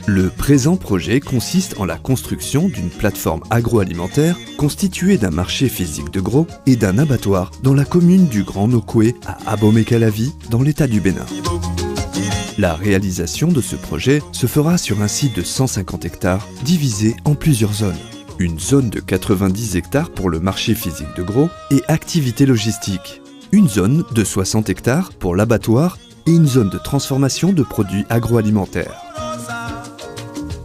Le présent projet consiste en la construction d'une plateforme agroalimentaire constituée d'un marché physique de gros et d'un abattoir dans la commune du Grand Nokoué à Abomey-Calavi, dans l'état du Bénin. La réalisation de ce projet se fera sur un site de 150 hectares divisé en plusieurs zones. Une zone de 90 hectares pour le marché physique de gros et activités logistiques. Une zone de 60 hectares pour l'abattoir et une zone de transformation de produits agroalimentaires.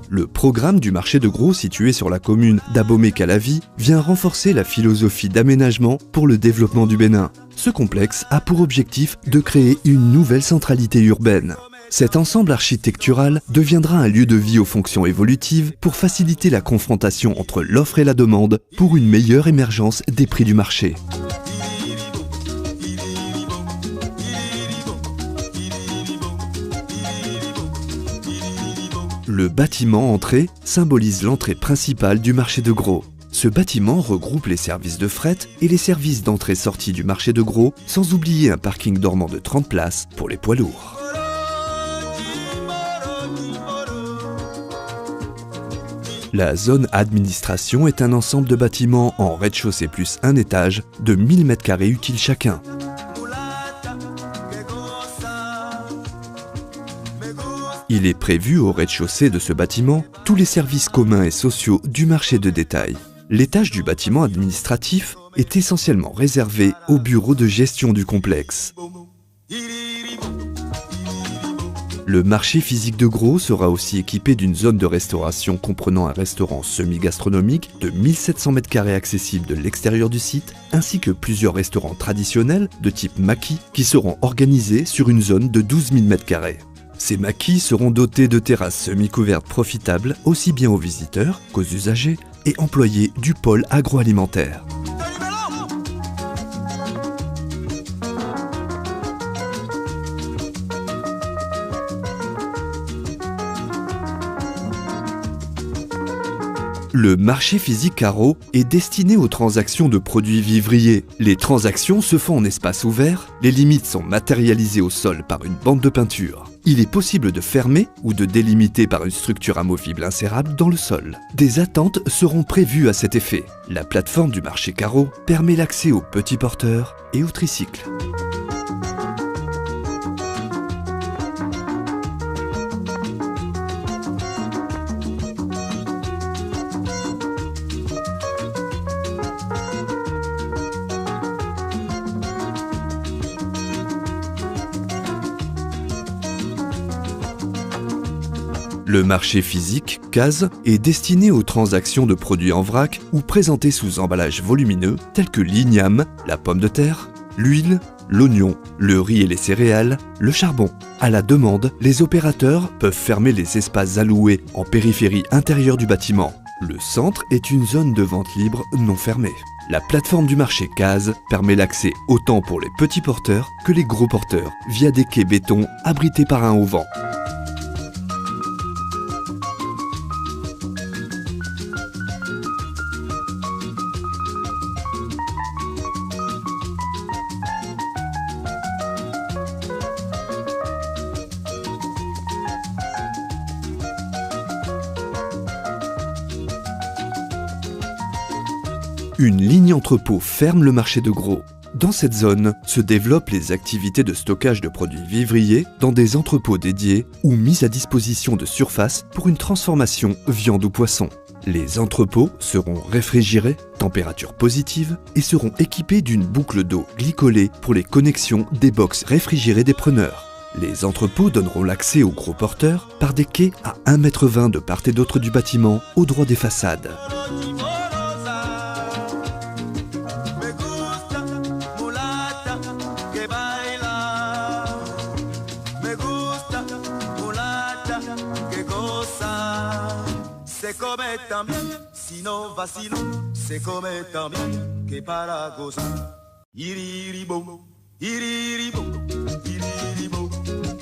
Le programme du marché de gros situé sur la commune d'Abomey-Calavi vient renforcer la philosophie d'aménagement pour le développement du Bénin. Ce complexe a pour objectif de créer une nouvelle centralité urbaine. Cet ensemble architectural deviendra un lieu de vie aux fonctions évolutives pour faciliter la confrontation entre l'offre et la demande pour une meilleure émergence des prix du marché. Le bâtiment entrée symbolise l'entrée principale du marché de gros. Ce bâtiment regroupe les services de fret et les services d'entrée-sortie du marché de gros, sans oublier un parking dormant de 30 places pour les poids lourds. La zone administration est un ensemble de bâtiments en rez-de-chaussée plus un étage de 1000 m² utiles chacun. Il est prévu au rez-de-chaussée de ce bâtiment tous les services communs et sociaux du marché de détail. L'étage du bâtiment administratif est essentiellement réservé au bureau de gestion du complexe. Le marché physique de gros sera aussi équipé d'une zone de restauration comprenant un restaurant semi-gastronomique de 1700 m² accessible de l'extérieur du site, ainsi que plusieurs restaurants traditionnels de type maquis qui seront organisés sur une zone de 12 000 m². Ces maquis seront dotés de terrasses semi-couvertes profitables aussi bien aux visiteurs qu'aux usagers et employés du pôle agroalimentaire. Le marché physique carreau est destiné aux transactions de produits vivriers. Les transactions se font en espace ouvert, les limites sont matérialisées au sol par une bande de peinture. Il est possible de fermer ou de délimiter par une structure amovible insérable dans le sol. Des attentes seront prévues à cet effet. La plateforme du marché carreau permet l'accès aux petits porteurs et aux tricycles. Le marché physique, case, est destiné aux transactions de produits en vrac ou présentés sous emballage volumineux tels que l'igname, la pomme de terre, l'huile, l'oignon, le riz et les céréales, le charbon. À la demande, les opérateurs peuvent fermer les espaces alloués en périphérie intérieure du bâtiment. Le centre est une zone de vente libre non fermée. La plateforme du marché case permet l'accès autant pour les petits porteurs que les gros porteurs via des quais béton abrités par un auvent. Une ligne entrepôt ferme le marché de gros. Dans cette zone se développent les activités de stockage de produits vivriers dans des entrepôts dédiés ou mis à disposition de surface pour une transformation viande ou poisson. Les entrepôts seront réfrigérés, température positive, et seront équipés d'une boucle d'eau glycolée pour les connexions des box réfrigérées des preneurs. Les entrepôts donneront l'accès aux gros porteurs par des quais à 1,20 m de part et d'autre du bâtiment au droit des façades. Se come también, si no vacilo, se come también, que para gozar. Iriribom, iriribom, iriribom,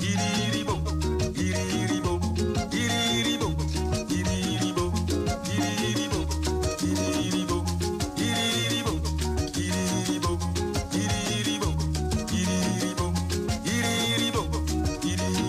iriribom, iriribom, iriribom, iriribom, iriribom, iriribom, iriribom, iriribom, iriribom, iriribom, iriribom, iriribom.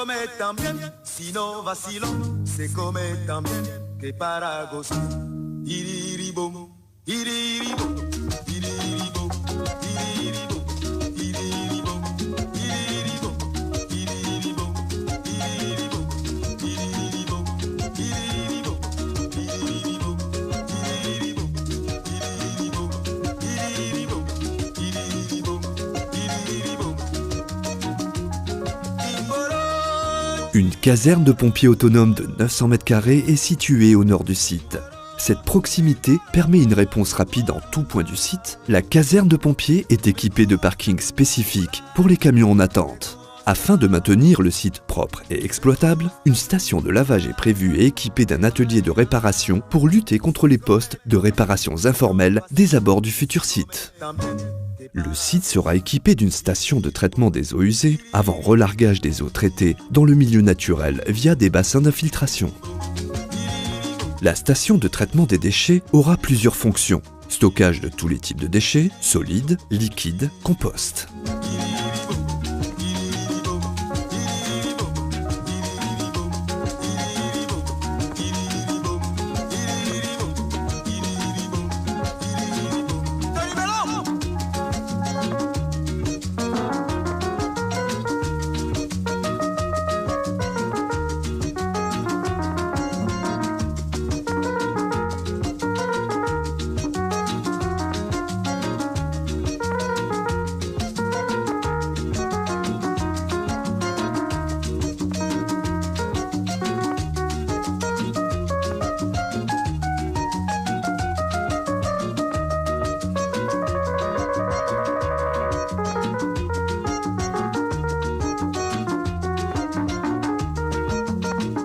comer también, si no vacilo, se come también, que para gozar. Iriribom, iriribom, iriribom, iriribom, iriribom, iriribom, iriribom, iriribom, iriribom, iriribom, iriribom, iriribom, iriribom, iriribom, iriribom. Une caserne de pompiers autonome de 900 m² est située au nord du site. Cette proximité permet une réponse rapide en tout point du site. La caserne de pompiers est équipée de parkings spécifiques pour les camions en attente. Afin de maintenir le site propre et exploitable, une station de lavage est prévue et équipée d'un atelier de réparation pour lutter contre les postes de réparations informelles des abords du futur site. Le site sera équipé d'une station de traitement des eaux usées avant relargage des eaux traitées dans le milieu naturel via des bassins d'infiltration. La station de traitement des déchets aura plusieurs fonctions. Stockage de tous les types de déchets, solides, liquides, compost.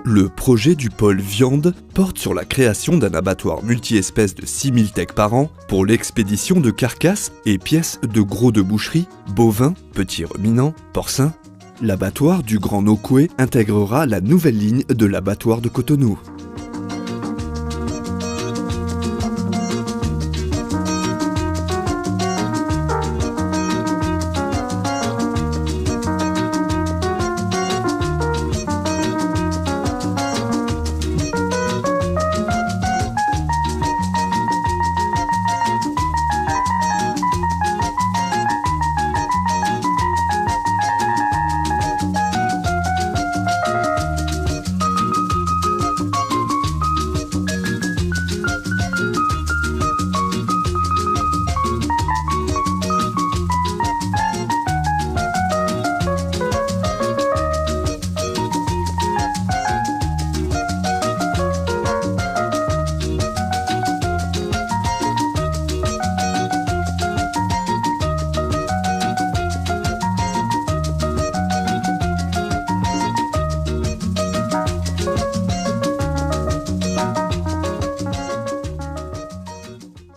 Le projet du pôle viande porte sur la création d'un abattoir multi-espèces de 6000 têtes par an pour l'expédition de carcasses et pièces de gros de boucherie, bovins, petits ruminants, porcins. L'abattoir du Grand Nokoué intégrera la nouvelle ligne de l'abattoir de Cotonou.